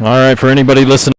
All right, for anybody listening.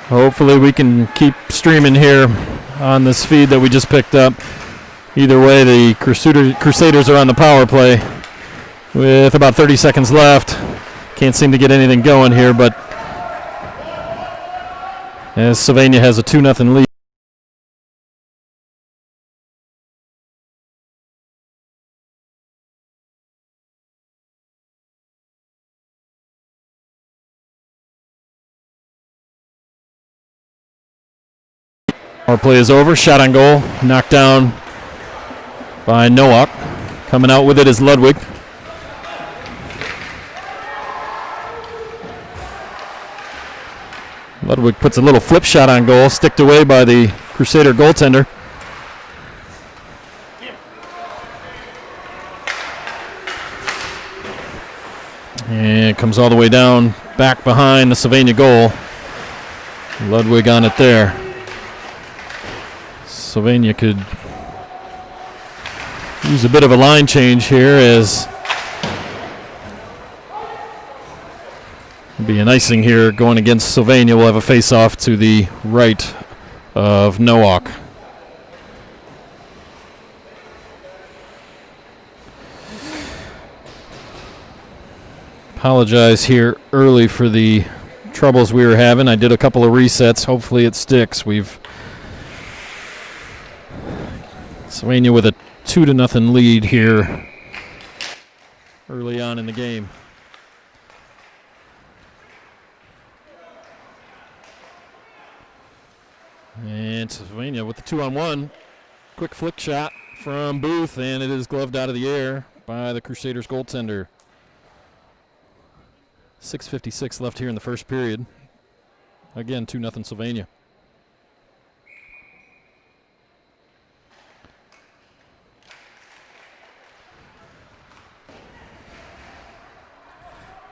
Hopefully we can keep streaming here on this feed that we just picked up. Either way, the Crusaders are on the power play with about 30 seconds left. Can't seem to get anything going here, but as Sylvania has a 2-0 lead. Our play is over. Shot on goal. Knocked down by Nowak. Coming out with it is Ludwig. Ludwig puts a little flip shot on goal. Sticked away by the Crusader goaltender. And it comes all the way down back behind the Sylvania goal. Ludwig on it there. Sylvania could use a bit of a line change here as be an icing here going against Sylvania. We'll have a face-off to the right of Nowak. Apologize here early for the troubles we were having. I did a couple of resets. Hopefully it sticks. We've Sylvania with a 2-0 lead here early on in the game. And Sylvania with the 2-on-1. Quick flick shot from Booth, and it is gloved out of the air by the Crusaders goaltender. 6:56 left here in the first period. Again, 2-0 Sylvania.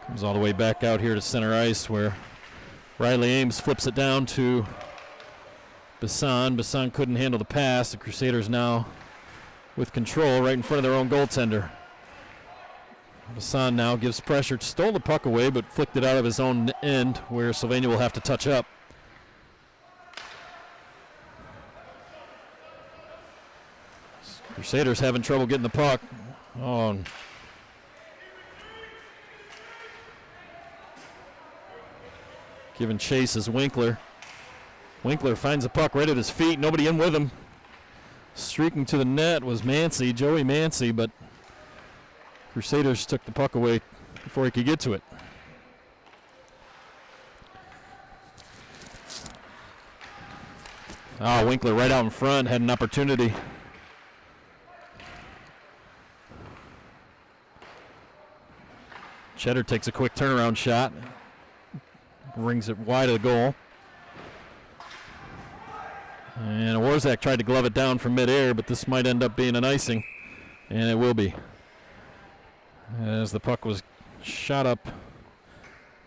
Comes all the way back out here to center ice where Riley Ames flips it down to Bassan. Bassan couldn't handle the pass. The Crusaders now with control right in front of their own goaltender. Bassan now gives pressure. Stole the puck away but flicked it out of his own end where Sylvania will have to touch up. Crusaders having trouble getting the puck. Oh. Giving chase is Winkler. Winkler finds the puck right at his feet. Nobody in with him. Streaking to the net was Mancy, Joey Mancy, but Crusaders took the puck away before he could get to it. Winkler right out in front had an opportunity. Cheddar takes a quick turnaround shot. Rings it wide of the goal. And Warzak tried to glove it down from midair, but this might end up being an icing. And it will be. As the puck was shot up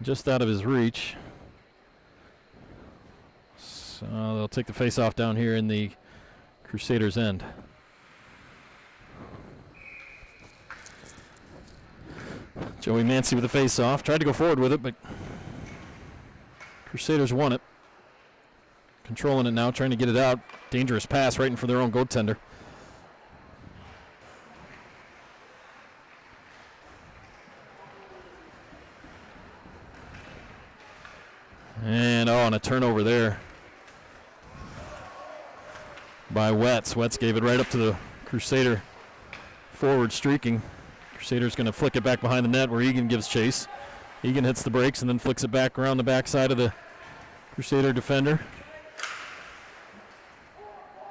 just out of his reach. So they'll take the face-off down here in the Crusaders' end. Joey Mancy with the face-off. Tried to go forward with it, but Crusaders won it. Controlling it now, trying to get it out. Dangerous pass right in for their own goaltender. And a turnover there by Wetz. Wetz gave it right up to the Crusader forward streaking. Crusader's going to flick it back behind the net where Egan gives chase. Egan hits the brakes and then flicks it back around the backside of the Crusader defender.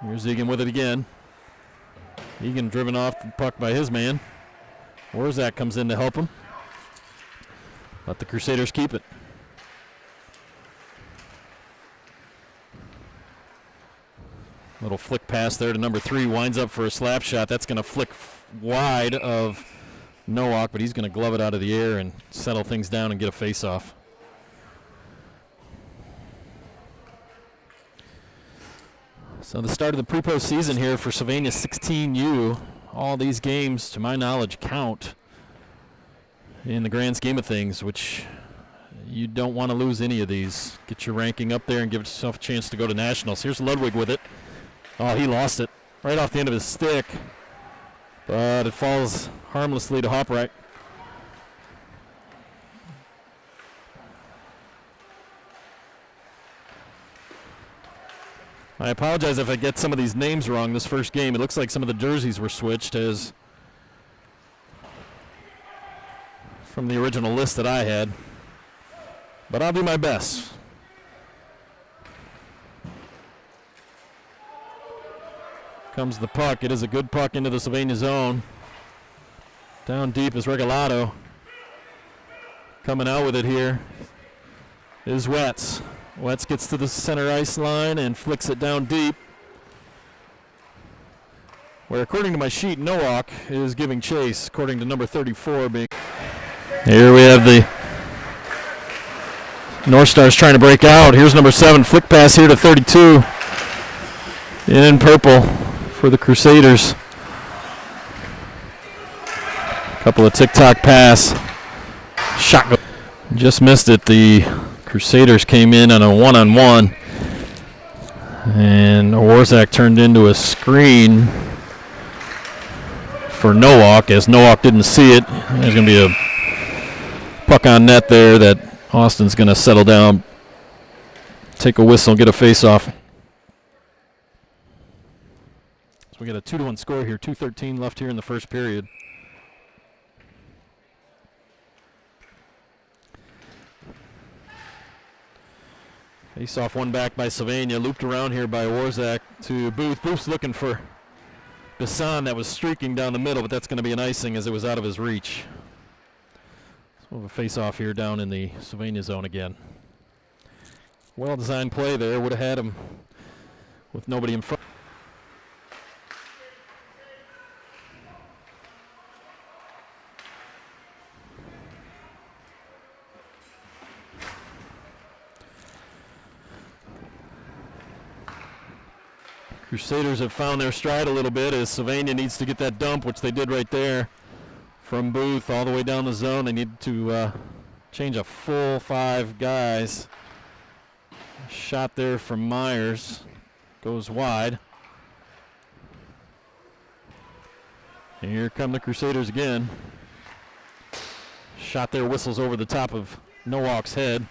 Here's Egan with it again. Egan driven off the puck by his man. Warzak comes in to help him. Let the Crusaders keep it. Little flick pass there to number 3. Winds up for a slap shot. That's going to flick wide of Nowak, but he's going to glove it out of the air and settle things down and get a face-off. So the start of the pre-post season here for Sylvania 16U. All these games, to my knowledge, count in the grand scheme of things, which you don't want to lose any of these. Get your ranking up there and give yourself a chance to go to nationals. Here's Ludwig with it. Oh, he lost it right off the end of his stick, but it falls harmlessly to Hopwright. I apologize if I get some of these names wrong this first game. It looks like some of the jerseys were switched as from the original list that I had, but I'll do my best. Comes the puck. It is a good puck into the Sylvania zone. Down deep is Regalado. Coming out with it here is Wetz. Wetz gets to the center ice line and flicks it down deep, where according to my sheet, Nowak is giving chase, according to number 34 being. Here we have the North Stars trying to break out. Here's number 7, flick pass here to 32 in purple for the Crusaders. Couple of tick-tock pass. Shot. Just missed it. The Crusaders came in on a one-on-one, and Warzak turned into a screen for Nowak, as Nowak didn't see it. There's going to be a puck on net there that Austin's going to settle down, take a whistle, and get a face-off. So we got a 2-1 score here, 2:13 left here in the first period. Face off one back by Sylvania, looped around here by Warzak to Booth. Booth's looking for Bisson that was streaking down the middle, but that's going to be an icing as it was out of his reach. So we'll have a face off here down in the Sylvania zone again. Well-designed play there, would have had him with nobody in front. Crusaders have found their stride a little bit as Sylvania needs to get that dump, which they did right there from Booth all the way down the zone. They need to change a full 5 guys. Shot there from Myers. Goes wide. And here come the Crusaders again. Shot there, whistles over the top of Nowak's head.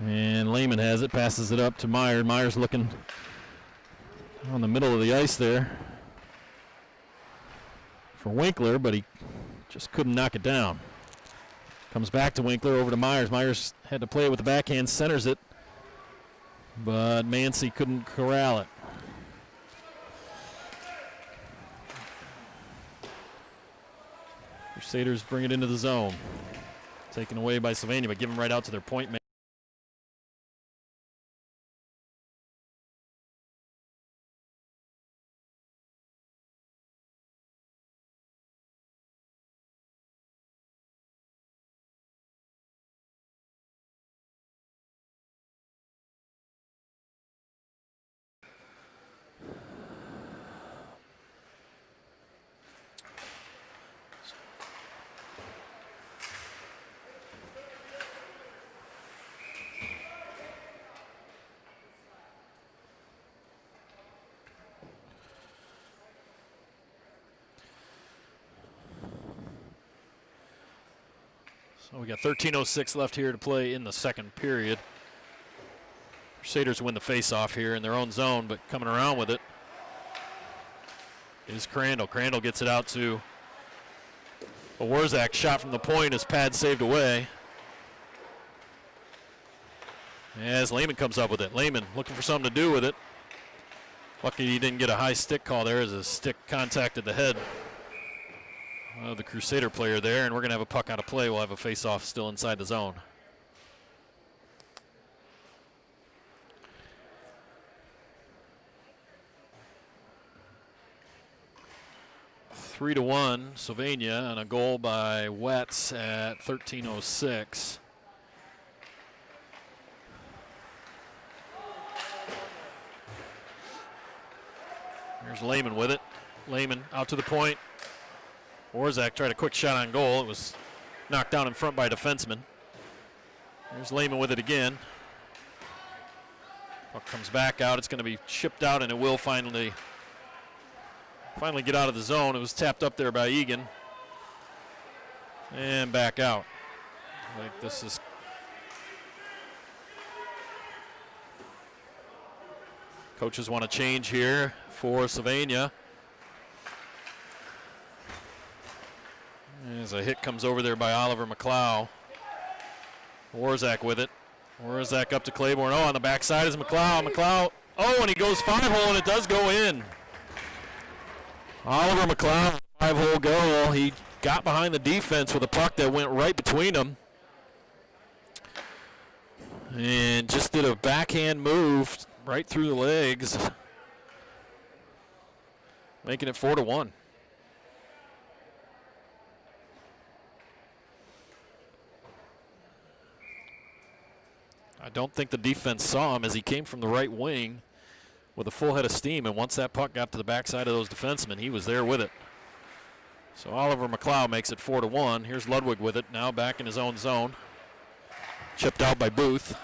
And Lehman has it, passes it up to Myers. Myers looking on the middle of the ice there for Winkler, but he just couldn't knock it down. Comes back to Winkler, over to Myers. Myers had to play it with the backhand, centers it, but Mancy couldn't corral it. Crusaders bring it into the zone. Taken away by Sylvania, but given right out to their point man. So we got 13:06 left here to play in the second period. Crusaders win the face-off here in their own zone, but coming around with it is Crandall. Crandall gets it out to a Warzak. Shot from the point is pad saved away. As Lehman comes up with it. Lehman looking for something to do with it. Lucky he didn't get a high stick call there as his stick contacted the head of the Crusader player there, and we're going to have a puck out of play. We'll have a face-off still inside the zone. Three to 1, Sylvania, and a goal by Wetz at 13:06. Here's Lehman with it. Lehman out to the point. Warzak tried a quick shot on goal. It was knocked down in front by a defenseman. Here's Lehman with it again. Puck comes back out. It's going to be chipped out, and it will finally get out of the zone. It was tapped up there by Egan. And back out. Like this is coaches want to change here for Sylvania. As a hit comes over there by Oliver McLeod. Warzak with it. Warzak up to Claiborne. Oh, on the backside is McLeod. McLeod. Oh, and he goes 5-hole, and it does go in. Oliver McLeod, 5-hole goal. He got behind the defense with a puck that went right between them. And just did a backhand move right through the legs, making it 4-1. I don't think the defense saw him as he came from the right wing with a full head of steam, and once that puck got to the backside of those defensemen, he was there with it. So Oliver McLeod makes it 4-1. Here's Ludwig with it, now back in his own zone. Chipped out by Booth.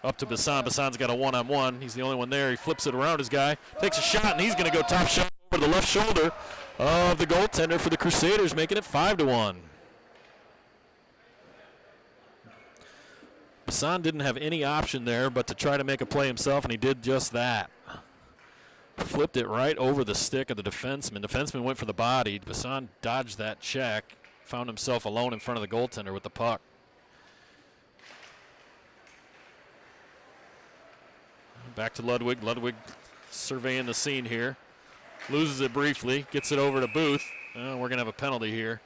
Up to Bassan. Bassan's got a one-on-one. He's the only one there. He flips it around his guy, takes a shot, and he's going to go top shot over the left shoulder of the goaltender for the Crusaders, making it 5-1. Bassan didn't have any option there but to try to make a play himself, and he did just that. Flipped it right over the stick of the defenseman. Defenseman went for the body. Bassan dodged that check, found himself alone in front of the goaltender with the puck. Back to Ludwig. Ludwig surveying the scene here. Loses it briefly. Gets it over to Booth. We're going to have a penalty here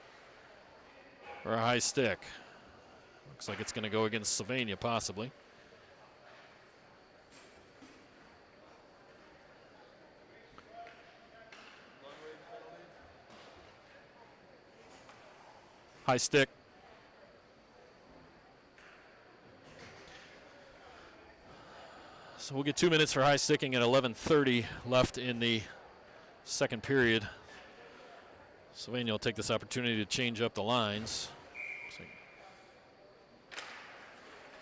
for a high stick. Looks like it's going to go against Sylvania, possibly. High stick. So we'll get 2 minutes for high sticking at 11:30 left in the second period. Sylvania will take this opportunity to change up the lines.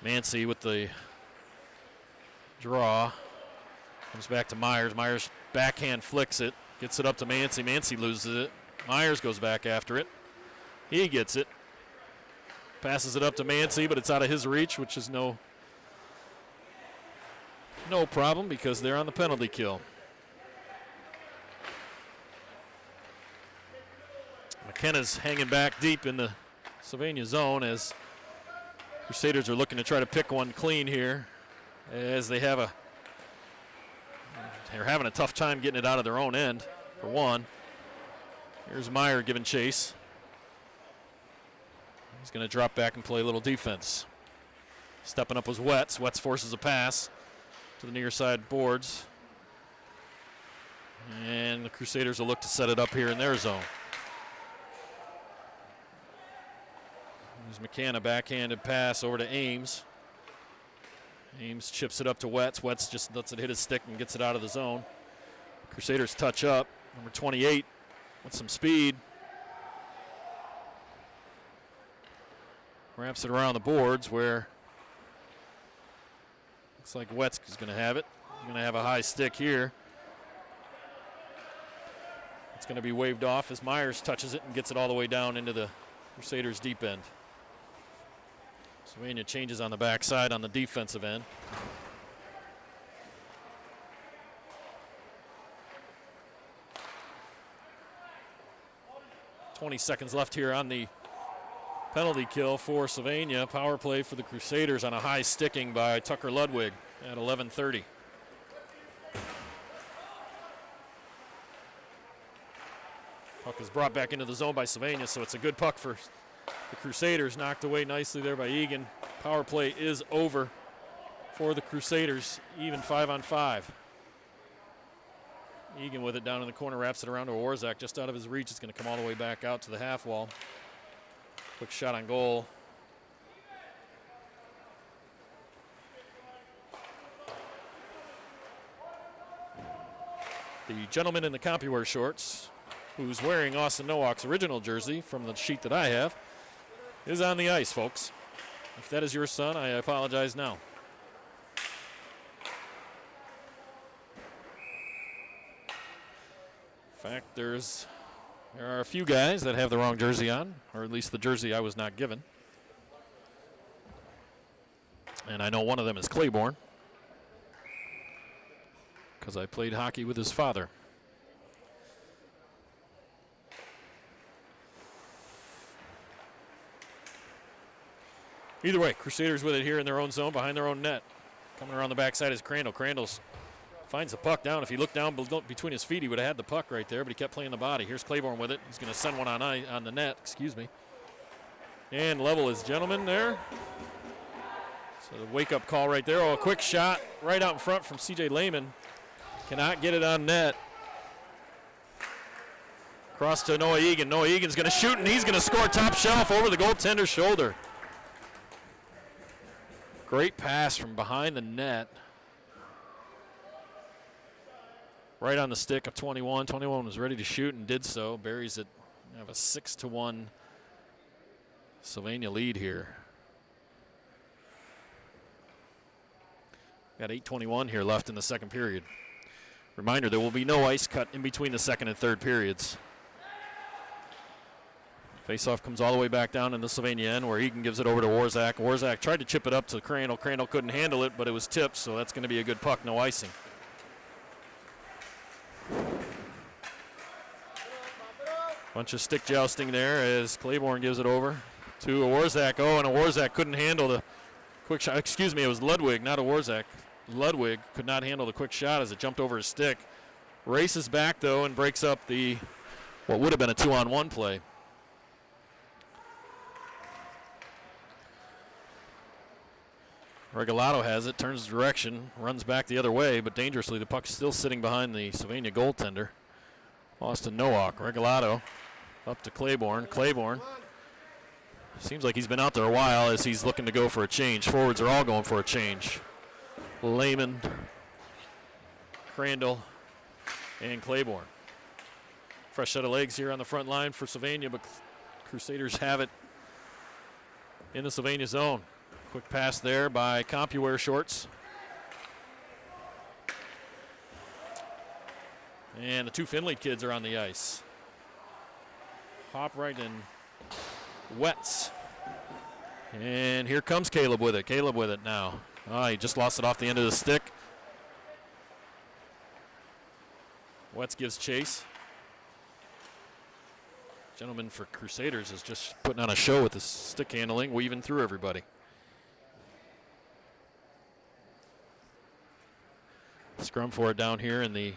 Mancy with the draw. Comes back to Myers. Myers backhand flicks it. Gets it up to Mancy. Mancy loses it. Myers goes back after it. He gets it. Passes it up to Mancy, but it's out of his reach, which is no problem because they're on the penalty kill. McKenna's hanging back deep in the Sylvania zone as Crusaders are looking to try to pick one clean here as they're having a tough time getting it out of their own end, for one. Here's Meyer giving chase. He's going to drop back and play a little defense. Stepping up was Wetz. Wetz forces a pass to the near side boards. And the Crusaders will look to set it up here in their zone. There's McKenna, backhanded pass over to Ames. Ames chips it up to Wetz. Wetz just lets it hit his stick and gets it out of the zone. Crusaders touch up. Number 28 with some speed. Wraps it around the boards where looks like Wetz is going to have it. He's going to have a high stick here. It's going to be waved off as Myers touches it and gets it all the way down into the Crusaders' deep end. Sylvania changes on the backside on the defensive end. .20 seconds left here on the penalty kill for Sylvania. Power play for the Crusaders on a high sticking by Tucker Ludwig at 11:30. Puck is brought back into the zone by Sylvania, so it's a good puck for the Crusaders. Knocked away nicely there by Egan. Power play is over for the Crusaders, even 5-on-5. Egan with it down in the corner, wraps it around to Warzak, just out of his reach. It's going to come all the way back out to the half wall. Quick shot on goal. The gentleman in the CompuWare shorts, who's wearing Austin Nowak's original jersey from the sheet that I have, is on the ice, folks. If that is your son, I apologize now. In fact, there are a few guys that have the wrong jersey on, or at least the jersey I was not given. And I know one of them is Claiborne, because I played hockey with his father. Either way, Crusaders with it here in their own zone, behind their own net. Coming around the backside is Crandall. Crandall's finds the puck down. If he looked down between his feet, he would have had the puck right there, but he kept playing the body. Here's Claiborne with it. He's going to send one on the net, and level his gentleman there. So the wake-up call right there. Oh, a quick shot right out in front from C.J. Lehman. Cannot get it on net. Cross to Noah Egan. Noah Egan's going to shoot, and he's going to score top shelf over the goaltender's shoulder. Great pass from behind the net. Right on the stick of 21. 21 was ready to shoot and did so. Buries it. We have a 6-1 Sylvania lead here. Got 8:21 here left in the second period. Reminder, there will be no ice cut in between the second and third periods. Faceoff comes all the way back down in the Sylvania end, where Egan gives it over to Warzak. Warzak tried to chip it up to Crandall. Crandall couldn't handle it, but it was tipped, so that's going to be a good puck, no icing. Bunch of stick jousting there as Claiborne gives it over to a Warzak. Oh, and a Warzak couldn't handle the quick shot. Excuse me, it was Ludwig, not a Warzak. Ludwig could not handle the quick shot as it jumped over his stick. Races back, though, and breaks up what would have been a 2-on-1 play. Regalado has it, turns direction, runs back the other way, but dangerously the puck's still sitting behind the Sylvania goaltender. Austin Nowak. Regalado up to Claiborne. Claiborne seems like he's been out there a while as he's looking to go for a change. Forwards are all going for a change. Lehman, Crandall, and Claiborne. Fresh set of legs here on the front line for Sylvania, but Crusaders have it in the Sylvania zone. Quick pass there by CompuWare shorts. And the two Finley kids are on the ice. Hopwright and Wetz. And here comes Caleb with it. Caleb with it now. Oh, he just lost it off the end of the stick. Wetz gives chase. Gentleman for Crusaders is just putting on a show with his stick handling, weaving through everybody. Scrum for it down here in the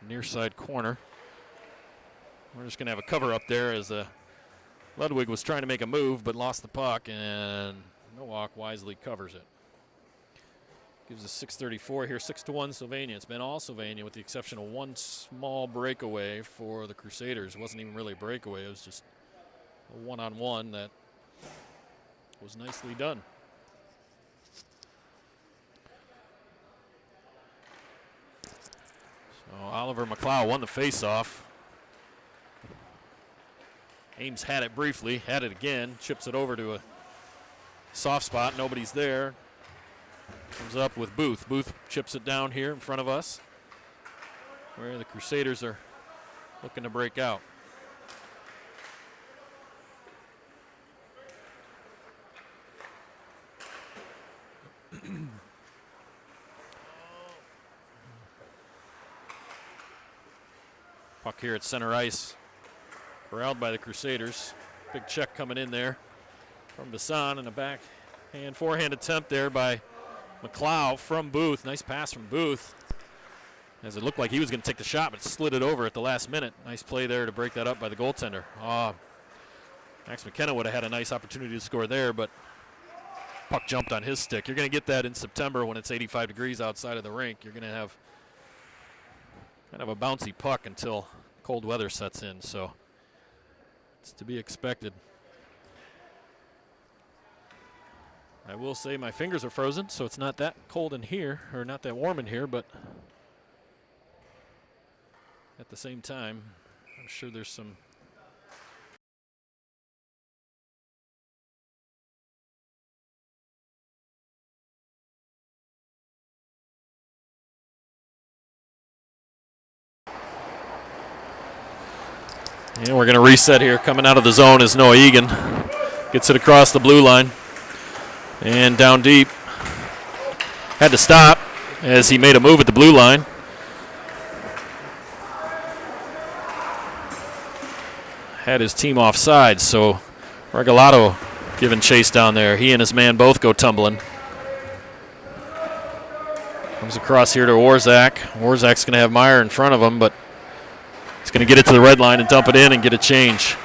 near side corner. We're just going to have a cover up there as Ludwig was trying to make a move but lost the puck, and Nowak wisely covers it. Gives us 6:34 here, 6-1 Sylvania. It's been all Sylvania with the exception of one small breakaway for the Crusaders. It wasn't even really a breakaway. It was just a one-on-one that was nicely done. So Oliver McLeod won the faceoff. Ames had it briefly, had it again, chips it over to a soft spot. Nobody's there. Comes up with Booth. Booth chips it down here in front of us, where the Crusaders are looking to break out. puck here at center ice. Corralled by the Crusaders. Big check coming in there from Bassan, and a backhand forehand attempt there by McLeod from Booth. Nice pass from Booth, as it looked like he was going to take the shot, but slid it over at the last minute. Nice play there to break that up by the goaltender. Max McKenna would have had a nice opportunity to score there, but puck jumped on his stick. You're going to get that in September when it's 85 degrees outside of the rink. You're going to have kind of a bouncy puck until cold weather sets in, so it's to be expected. I will say my fingers are frozen, so it's not that cold in here, or not that warm in here, but at the same time, I'm sure there's some and we're going to reset here. Coming out of the zone is Noah Egan. Gets it across the blue line and down deep. Had to stop as he made a move at the blue line. Had his team offside, so Regalado giving chase down there. He and his man both go tumbling. Comes across here to Warzak. Warzak's going to have Meyer in front of him, but he's going to get it to the red line and dump it in and get a change.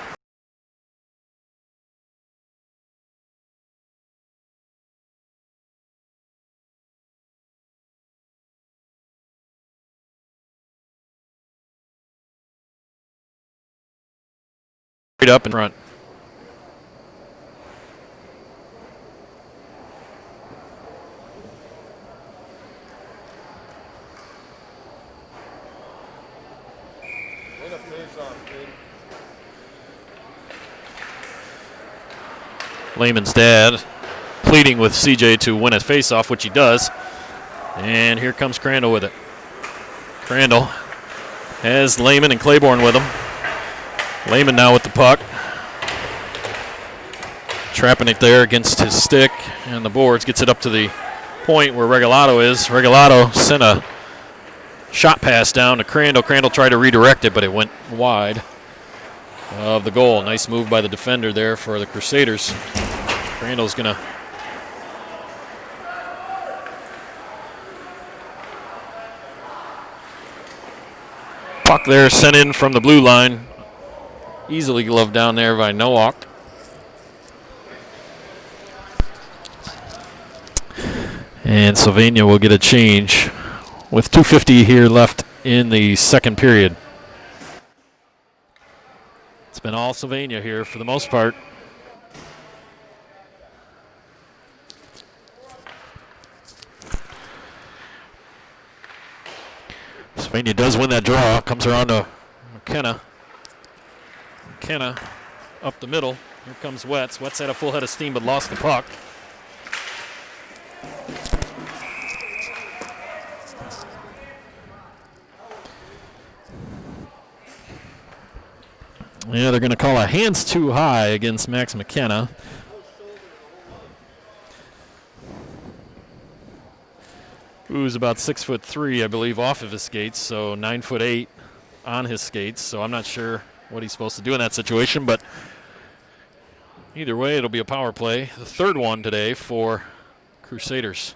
Straight up in front. Lehman's dad pleading with CJ to win a faceoff, which he does. And here comes Crandall with it. Crandall has Lehman and Claiborne with him. Lehman now with the puck. Trapping it there against his stick and the boards. Gets it up to the point where Regalado is. Regalado sent a shot pass down to Crandall. Crandall tried to redirect it, but it went wide of the goal. Nice move by the defender there for the Crusaders. Crandall's going to puck there sent in from the blue line. Easily gloved down there by Nowak. And Sylvania will get a change with 2:50 here left in the second period. It's been all Sylvania here for the most part. Sylvania does win that draw. Comes around to McKenna. McKenna up the middle. Here comes Wetz. Wetz had a full head of steam but lost the puck. Yeah, they're going to call a hands too high against Max McKenna. Who's about 6'3", I believe, off of his skates, so 9'8" on his skates. So I'm not sure what he's supposed to do in that situation, but either way, it'll be a power play. The third one today for Crusaders.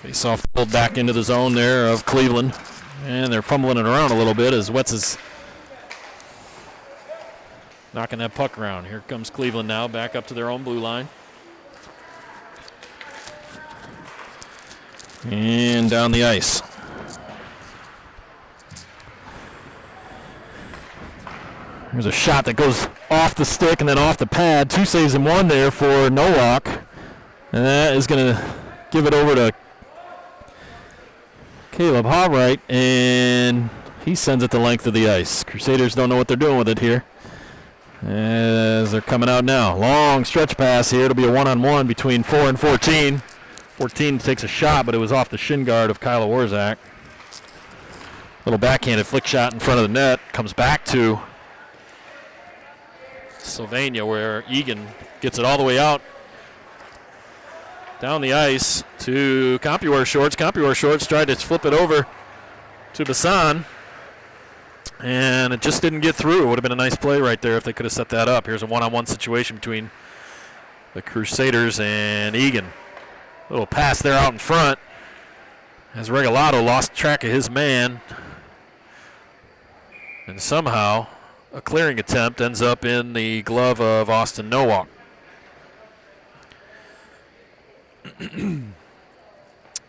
Face-off pulled back into the zone there of Cleveland, and they're fumbling it around a little bit as Wetz is knocking that puck around. Here comes Cleveland now, back up to their own blue line. And down the ice. There's a shot that goes off the stick and then off the pad. 2 saves in 1 there for Nowak. And that is going to give it over to Caleb Hawright, and he sends it the length of the ice. Crusaders don't know what they're doing with it here as they're coming out now. Long stretch pass here. It'll be a one-on-one between 4 and 14. 14 takes a shot, but it was off the shin guard of Kyle Warzak. Little backhanded flick shot in front of the net. Comes back to Sylvania where Egan gets it all the way out Down the ice to CompuWare Shorts. CompuWare Shorts tried to flip it over to Bassan, and it just didn't get through. It would have been a nice play right there if they could have set that up. Here's a one-on-one situation between the Crusaders and Egan. Little pass there out in front as Regalado lost track of his man, and somehow a clearing attempt ends up in the glove of Austin Nowak.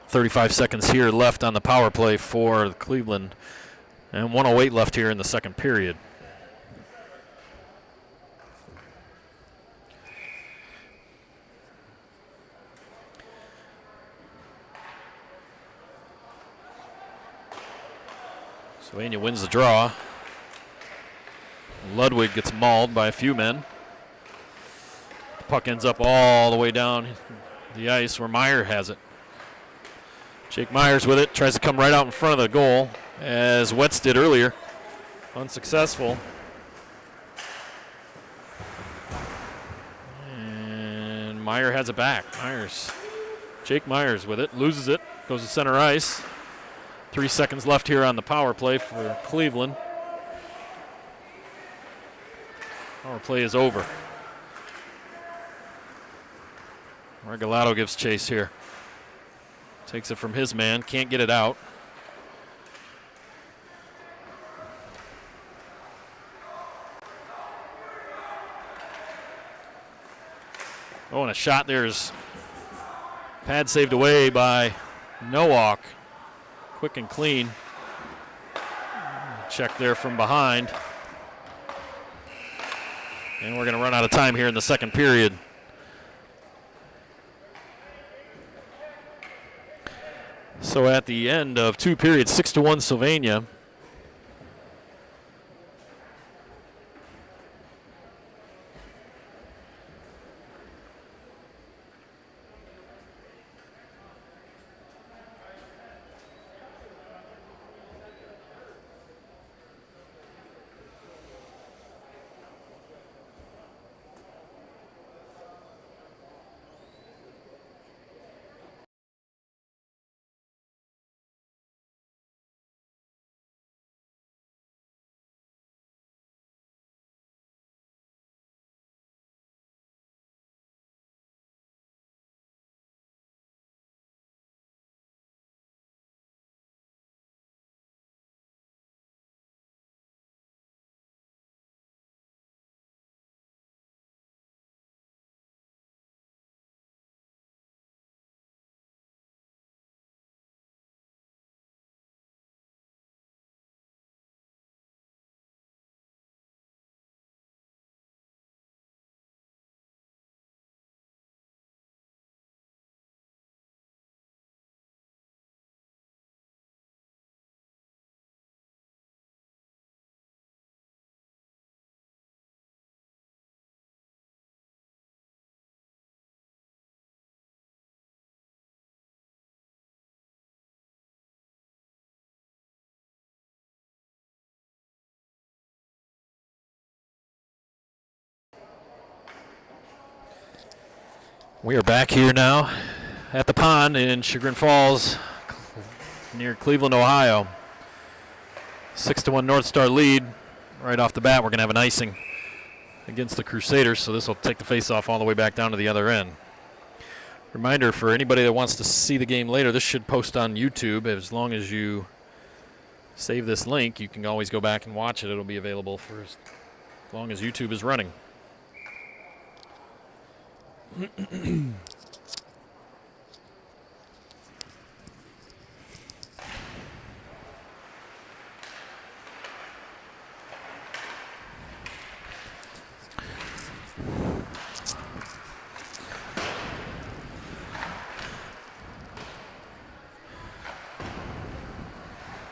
35 seconds here left on the power play for Cleveland, and 1:08 left here in the second period. Sylvania wins the draw. Ludwig gets mauled by a few men. The puck ends up all the way down the ice where Meyer has it. Jake Myers with it, tries to come right out in front of the goal, as Wetz did earlier. Unsuccessful. And Meyer has it back. Jake Myers with it, loses it, goes to center ice. 3 seconds left here on the power play for Cleveland. Power play is over. Regalado gives chase here. Takes it from his man, can't get it out. Oh, and a shot there's pad saved away by Nowak. Quick and clean. Check there from behind. And we're going to run out of time here in the second period. So at the end of 2 periods, 6-1 Sylvania. We are back here now at the pond in Chagrin Falls near Cleveland, Ohio. 6-1 North Star lead. Right off the bat, we're going to have an icing against the Crusaders, so this will take the face-off all the way back down to the other end. Reminder for anybody that wants to see the game later, this should post on YouTube. As long as you save this link, you can always go back and watch it. It'll be available for as long as YouTube is running.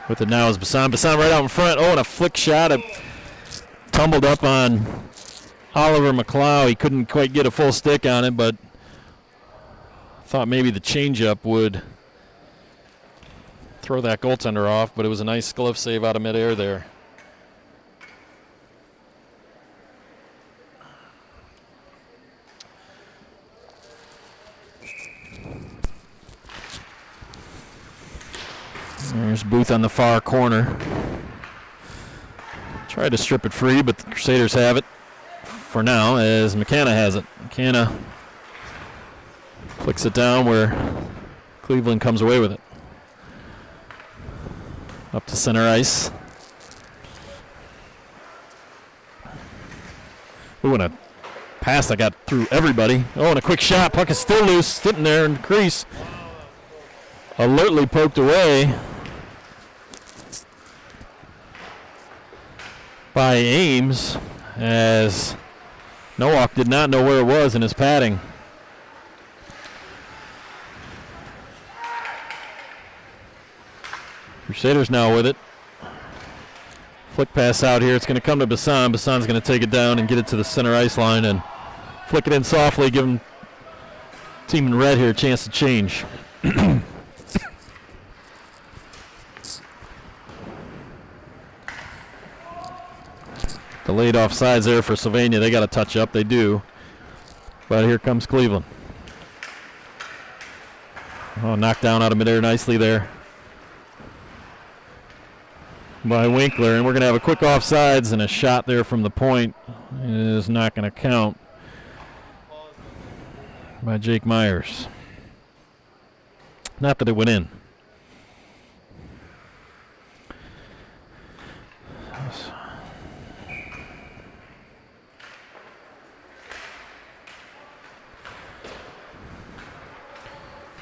With it now is Bassan. Bassan right out in front. Oh, and a flick shot. It tumbled up on Oliver McLeod. He couldn't quite get a full stick on it, but thought maybe the changeup would throw that goaltender off, but it was a nice glove save out of midair there. Booth on the far corner. Tried to strip it free, but the Crusaders have it for now as McKenna has it. McKenna flicks it down where Cleveland comes away with it. Up to center ice. Ooh, and a pass that got through everybody. Oh, and a quick shot. Puck is still loose, sitting there in the crease. Alertly poked away by Ames as Nowak did not know where it was in his padding. Crusaders now with it. Flick pass out here. It's going to come to Bassan. Bassan's going to take it down and get it to the center ice line and flick it in softly, giving team in red here a chance to change. Delayed offsides there for Sylvania. They got to touch up. They do. But here comes Cleveland. Oh, knocked down out of midair nicely there by Winkler. And we're going to have a quick offsides, and a shot there from the point is not going to count by Jake Myers. Not that it went in.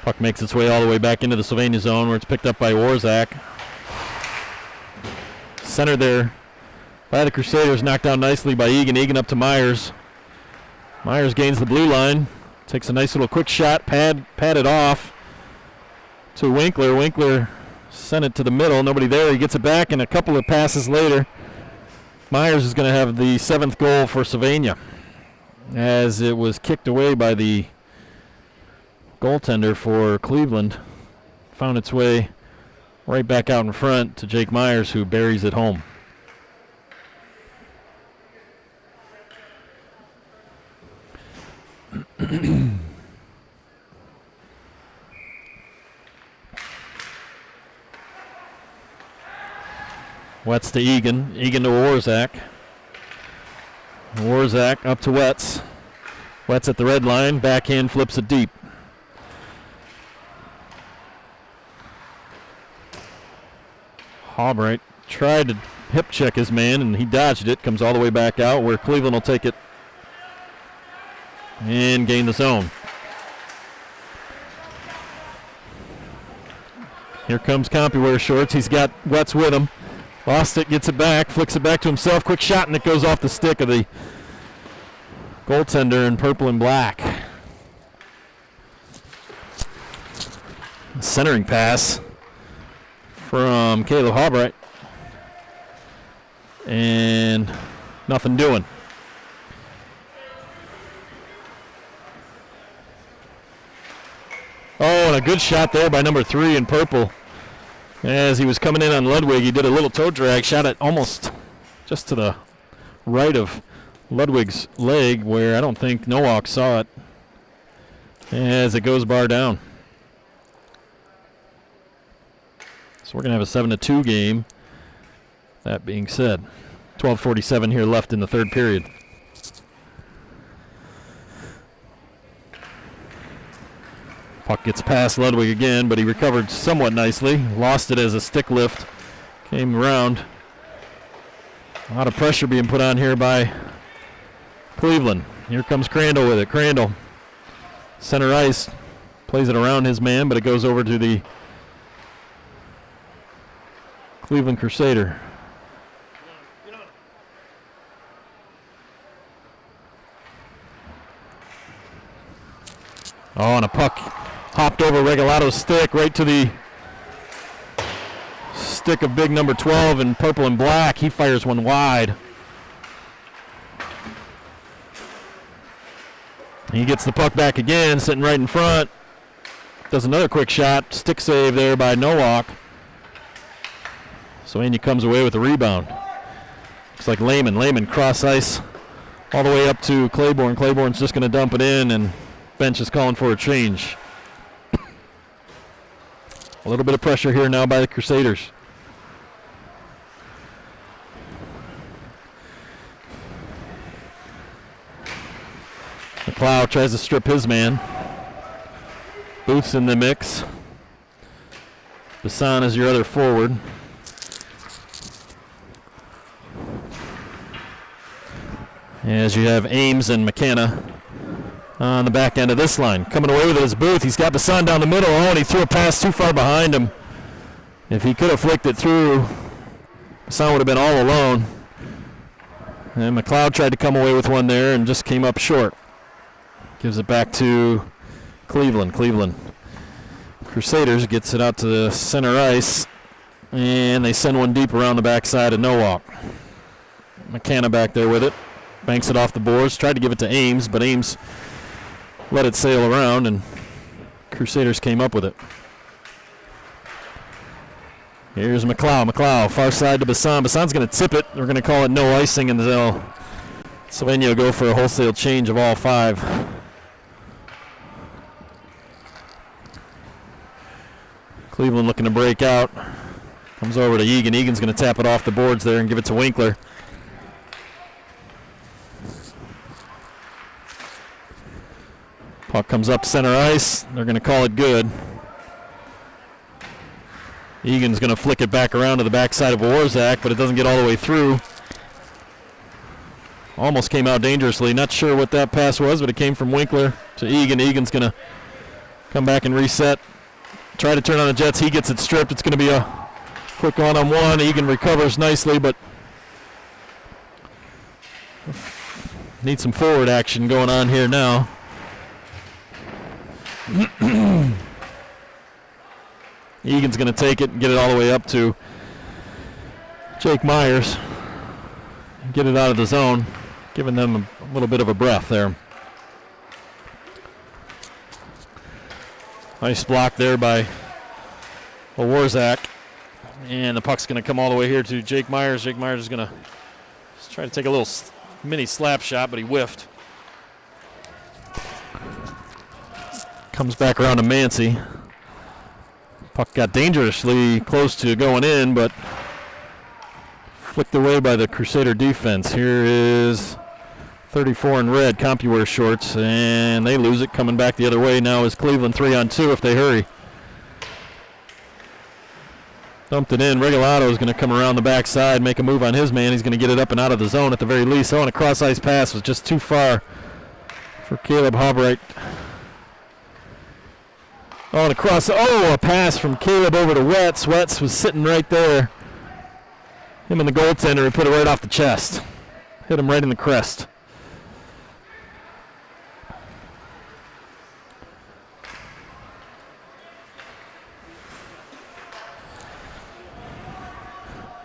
Puck makes its way all the way back into the Sylvania zone where it's picked up by Warzak. Centered there by the Crusaders, knocked down nicely by Egan. Egan up to Myers. Myers gains the blue line. Takes a nice little quick shot, pad it off to Winkler. Winkler sent it to the middle. Nobody there. He gets it back, and a couple of passes later, Myers is going to have the 7th goal for Sylvania as it was kicked away by the goaltender for Cleveland. Found its way right back out in front to Jake Myers, who buries it home. Wetz to Egan. Egan to Warzak. Warzak up to Wetz. Wetz at the red line. Backhand flips it deep. Albright tried to hip check his man, and he dodged it. Comes all the way back out where Cleveland will take it and gain the zone. Here comes Compy wears shorts. He's got Wetz with him. Lost it, gets it back, flicks it back to himself. Quick shot, and it goes off the stick of the goaltender in purple and black. Centering pass from Caleb Albright. And nothing doing. Oh, and a good shot there by number 3 in purple. As he was coming in on Ludwig, he did a little toe drag, shot it almost just to the right of Ludwig's leg, where I don't think Nowak saw it, as it goes bar down. So we're going to have a 7-2 game. That being said, 12:47 here left in the third period. Puck gets past Ludwig again, but he recovered somewhat nicely. Lost it as a stick lift. Came around. A lot of pressure being put on here by Cleveland. Here comes Crandall with it. Crandall, center ice, plays it around his man, but it goes over to the Cleveland Crusader. Oh, and a puck hopped over Regalato's stick right to the stick of big number 12 in purple and black. He fires one wide. He gets the puck back again, sitting right in front. Does another quick shot. Stick save there by Nowak. So Anya comes away with the rebound. Looks like Lehman cross ice all the way up to Claiborne. Claiborne's just going to dump it in, and bench is calling for a change. A little bit of pressure here now by the Crusaders. McLeod tries to strip his man. Booth's in the mix. Bassan is your other forward. As you have Ames and McKenna on the back end of this line. Coming away with it is Booth. He's got Bassan down the middle. Oh, and he threw a pass too far behind him. If he could have flicked it through, Bassan would have been all alone. And McLeod tried to come away with one there and just came up short. Gives it back to Cleveland. Cleveland Crusaders gets it out to the center ice, and they send one deep around the backside of Nowak. McKenna back there with it. Banks it off the boards. Tried to give it to Ames, but Ames let it sail around, and Crusaders came up with it. Here's McLeod. McLeod, far side to Bassan. Bassan's going to tip it. They're going to call it no icing, and they'll Sylvania go for a wholesale change of all 5. Cleveland looking to break out. Comes over to Egan. Egan's going to tap it off the boards there and give it to Winkler. Puck comes up center ice. They're going to call it good. Egan's going to flick it back around to the backside of Warzak, but it doesn't get all the way through. Almost came out dangerously. Not sure what that pass was, but it came from Winkler to Egan. Egan's going to come back and reset. Try to turn on the Jets. He gets it stripped. It's going to be a quick one-on-one. Egan recovers nicely, but need some forward action going on here now. Egan's going to take it and get it all the way up to Jake Myers. Get it out of the zone, giving them a little bit of a breath there. Nice block there by Warzak. And the puck's going to come all the way here to Jake Myers. Jake Myers is going to try to take a little mini slap shot, but he whiffed. Comes back around to Mancy. Puck got dangerously close to going in, but flicked away by the Crusader defense. Here is 34 in red, CompuWare shorts, and they lose it. Coming back the other way now is Cleveland 3-on-2 if they hurry. Dumped it in. Regalado is going to come around the backside, make a move on his man. He's going to get it up and out of the zone at the very least. Oh, and a cross-ice pass was just too far for Caleb Hobbright. Oh, and a pass from Caleb over to Wetz. Wetz was sitting right there. Him and the goaltender, he put it right off the chest. Hit him right in the crest.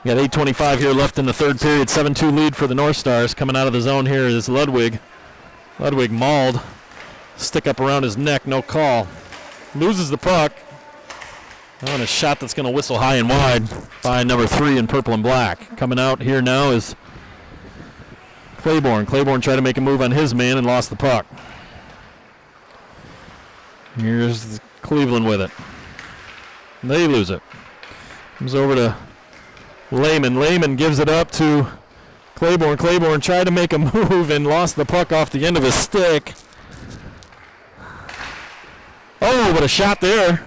We got 8:25 here left in the third period. 7-2 lead for the North Stars. Coming out of the zone here is Ludwig. Ludwig mauled. Stick up around his neck, no call. Loses the puck. On a shot that's going to whistle high and wide by number 3 in purple and black. Coming out here now is Claiborne. Claiborne tried to make a move on his man and lost the puck. Here's Cleveland with it. They lose it. Comes over to Lehman. Lehman gives it up to Claiborne. Claiborne tried to make a move and lost the puck off the end of his stick. Oh, but a shot there.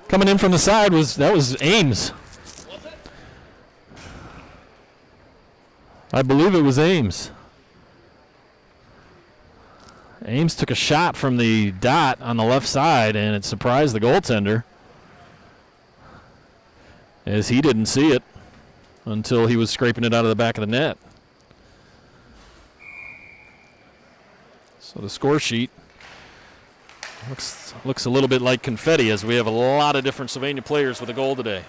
Coming in from the side was Ames. I believe it was Ames. Ames took a shot from the dot on the left side, and it surprised the goaltender, as he didn't see it until he was scraping it out of the back of the net. So the score sheet looks a little bit like confetti, as we have a lot of different Sylvania players with a goal today.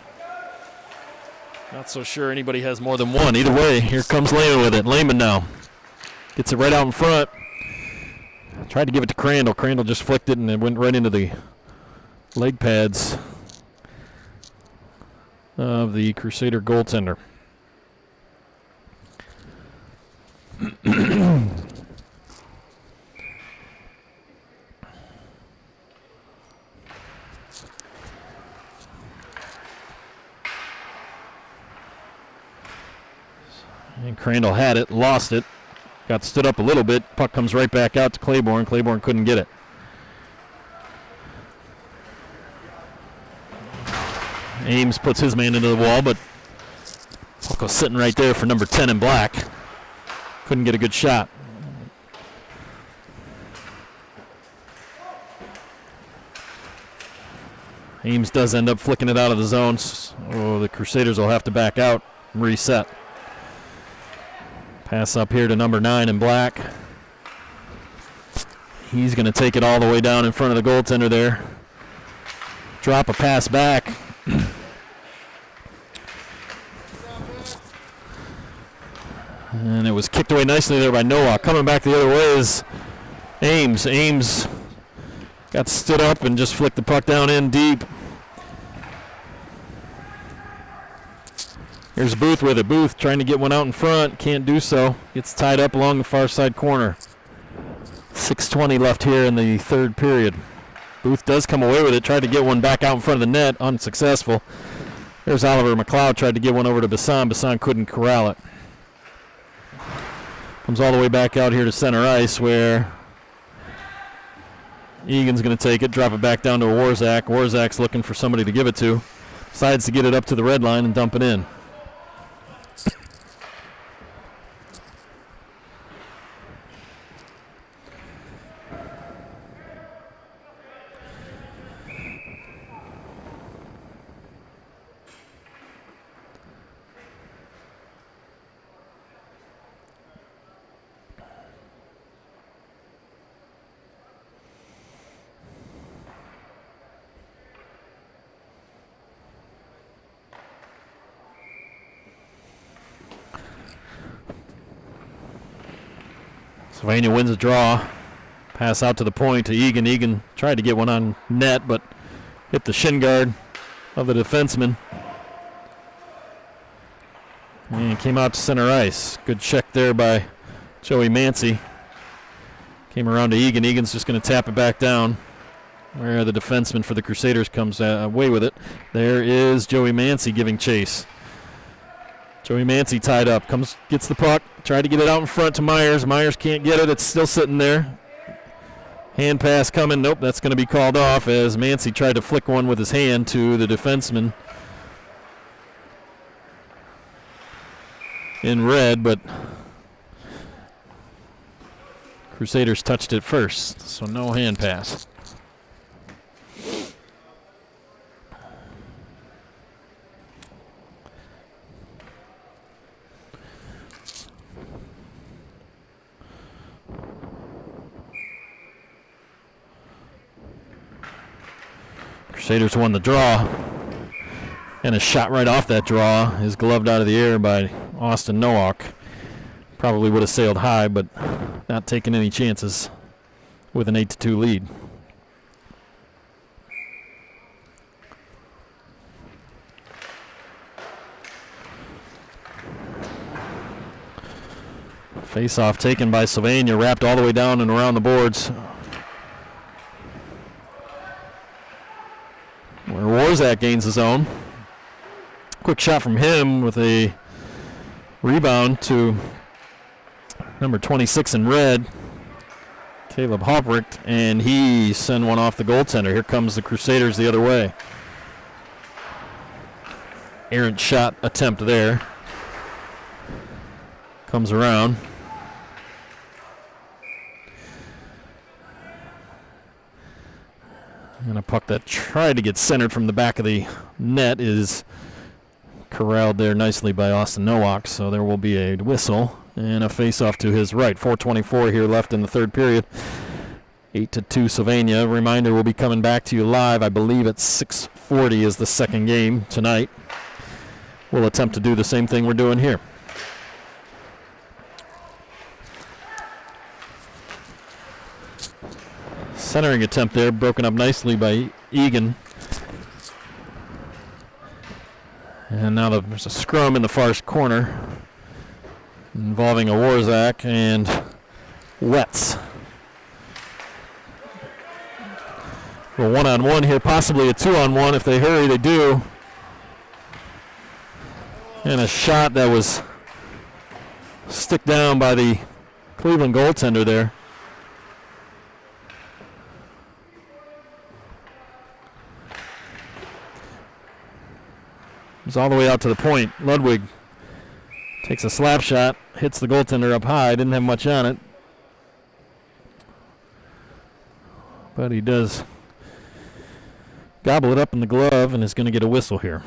Not so sure anybody has more than one. Either way, here comes Lehman with it. Lehman now gets it right out in front. Tried to give it to Crandall. Crandall just flicked it, and it went right into the leg pads of the Crusader goaltender. And Crandall had it, lost it, got stood up a little bit. Puck comes right back out to Claiborne. Claiborne couldn't get it. Ames puts his man into the wall, but puck was sitting right there for number 10 in black. Couldn't get a good shot. Ames does end up flicking it out of the zone. Oh, the Crusaders will have to back out and reset. Pass up here to number 9 in black. He's going to take it all the way down in front of the goaltender there. Drop a pass back. And it was kicked away nicely there by Nowak. Coming back the other way is Ames. Ames got stood up and just flicked the puck down in deep. Here's Booth with it. Booth trying to get one out in front. Can't do so. Gets tied up along the far side corner. 6:20 left here in the third period. Booth does come away with it. Tried to get one back out in front of the net. Unsuccessful. There's Oliver McLeod. Tried to get one over to Bassan. Bassan couldn't corral it. Comes all the way back out here to center ice where Egan's going to take it, drop it back down to Warzak. Warzak's looking for somebody to give it to. Decides to get it up to the red line and dump it in. Sylvania wins a draw. Pass out to the point to Egan. Egan tried to get one on net, but hit the shin guard of the defenseman. And came out to center ice. Good check there by Joey Mancy. Came around to Egan. Egan's just going to tap it back down where the defenseman for the Crusaders comes away with it. There is Joey Mancy giving chase. Joey Mancy tied up, gets the puck, tried to get it out in front to Myers. Myers can't get it, it's still sitting there. Hand pass coming, nope, that's going to be called off as Mancy tried to flick one with his hand to the defenseman in red, but Crusaders touched it first, so no hand pass. Crusaders won the draw, and a shot right off that draw is gloved out of the air by Austin Nowak. Probably would have sailed high, but not taking any chances with an 8-2 lead. Face-off taken by Sylvania, wrapped all the way down and around the boards. Where Warzak gains his own. Quick shot from him with a rebound to number 26 in red, Caleb Hoppricht, and he sent one off the goaltender. Here comes the Crusaders the other way. Errant shot attempt there. Comes around. And a puck that tried to get centered from the back of the net is corralled there nicely by Austin Nowak. So there will be a whistle and a face-off to his right. 4:24 here left in the third period. 8-2 Sylvania. Reminder, we'll be coming back to you live. I believe at 6:40 is the second game tonight. We'll attempt to do the same thing we're doing here. Centering attempt there, broken up nicely by Egan. And now there's a scrum in the far corner involving a Warzak and Wetz. A one-on-one here, possibly a two-on-one. If they hurry, they do. And a shot that was stick down by the Cleveland goaltender there. He's all the way out to the point. Ludwig takes a slap shot, hits the goaltender up high. Didn't have much on it. But he does gobble it up in the glove and is going to get a whistle here.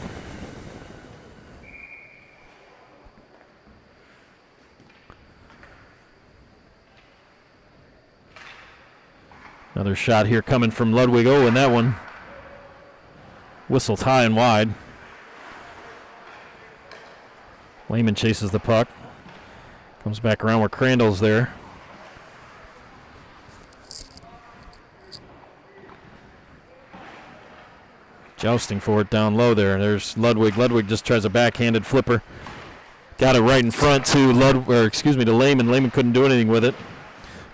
Another shot here coming from Ludwig. Oh, and that one whistles high and wide. Lehman chases the puck. Comes back around where Crandall's there. Jousting for it down low there. There's Ludwig. Ludwig just tries a backhanded flipper. Got it right in front to Lehman. Lehman couldn't do anything with it.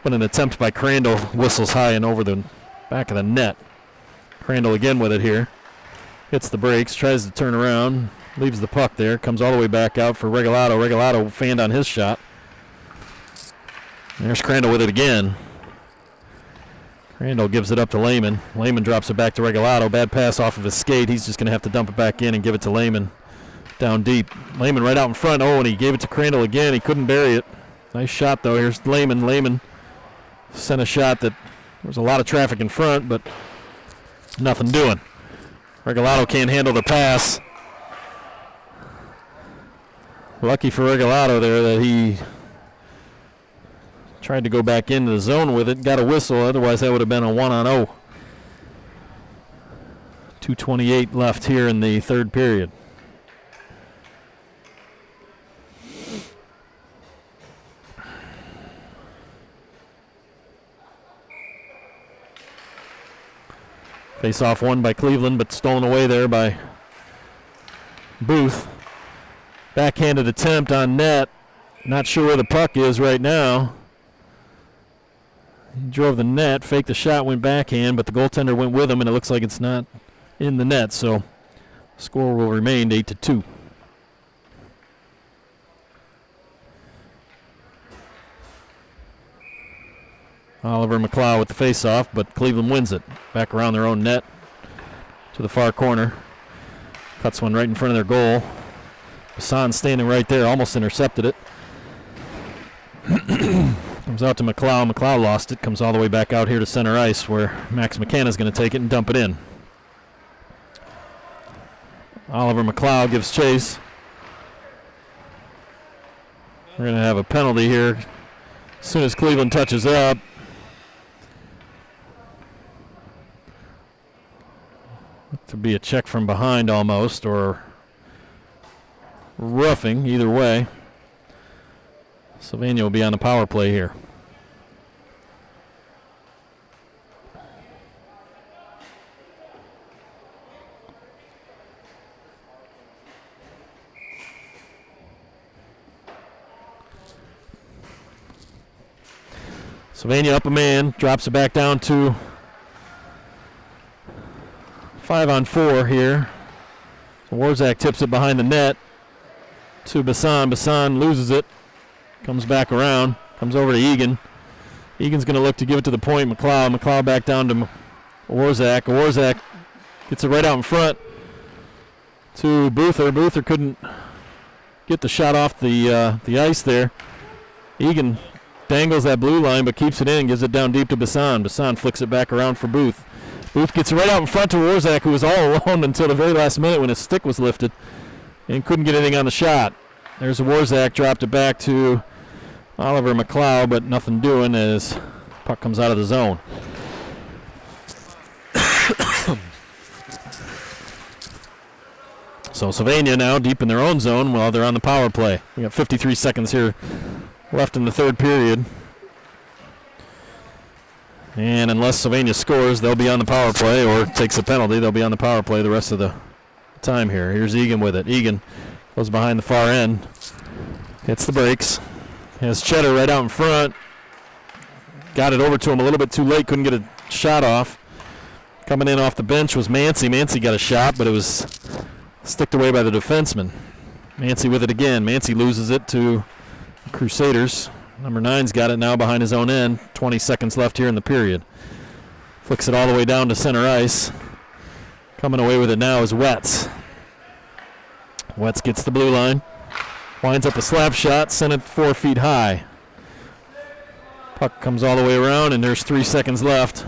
But an attempt by Crandall whistles high and over the back of the net. Crandall again with it here. Hits the brakes, tries to turn around, leaves the puck there, comes all the way back out for Regalado. Regalado fanned on his shot. There's Crandall with it again. Crandall gives it up to Lehman. Lehman drops it back to Regalado. Bad pass off of his skate. He's just going to have to dump it back in and give it to Lehman down deep. Lehman right out in front. Oh, and he gave it to Crandall again. He couldn't bury it. Nice shot, though. Here's Lehman. Lehman sent a shot that there was a lot of traffic in front, but nothing doing. Regalado can't handle the pass. Lucky for Regalado there that he tried to go back into the zone with it. Got a whistle, otherwise that would have been a 1-on-0. 2:28 left here in the third period. Face-off won by Cleveland, but stolen away there by Booth. Backhanded attempt on net. Not sure where the puck is right now. He drove the net, faked the shot, went backhand, but the goaltender went with him, and it looks like it's not in the net, so score will remain 8-2. Oliver McLeod with the face-off, but Cleveland wins it. Back around their own net to the far corner. Cuts one right in front of their goal. Bassan standing right there, almost intercepted it. Comes out to McLeod. McLeod lost it. Comes all the way back out here to center ice where Max McCann is going to take it and dump it in. Oliver McLeod gives chase. We're going to have a penalty here as soon as Cleveland touches up. To be a check from behind almost, or roughing, either way. Sylvania will be on the power play here. Sylvania up a man, drops it back down to 5-on-4 here. Warzak tips it behind the net to Bassan. Bassan loses it. Comes back around. Comes over to Egan. Egan's going to look to give it to the point. McLeod. McLeod back down to Warzak. Warzak gets it right out in front to Boother. Boother couldn't get the shot off the ice there. Egan dangles that blue line but keeps it in and gives it down deep to Bassan. Bassan flicks it back around for Booth. Booth gets it right out in front to Warzak, who was all alone until the very last minute when his stick was lifted and couldn't get anything on the shot. There's Warzak, dropped it back to Oliver McLeod, but nothing doing as puck comes out of the zone. So Sylvania now deep in their own zone while they're on the power play. We got 53 seconds here left in the third period. And unless Sylvania scores, they'll be on the power play, or takes a penalty, they'll be on the power play the rest of the time here. Here's Egan with it. Egan goes behind the far end. Hits the brakes. Has Cheddar right out in front. Got it over to him a little bit too late. Couldn't get a shot off. Coming in off the bench was Mancy. Mancy got a shot, but it was sticked away by the defenseman. Mancy with it again. Mancy loses it to Crusaders. Number 9's got it now behind his own end. 20 seconds left here in the period. Flicks it all the way down to center ice. Coming away with it now is Wetz. Wetz gets the blue line. Winds up a slap shot, sent it 4 feet high. Puck comes all the way around, and there's 3 seconds left.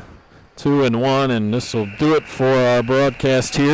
2 and 1, and this will do it for our broadcast here.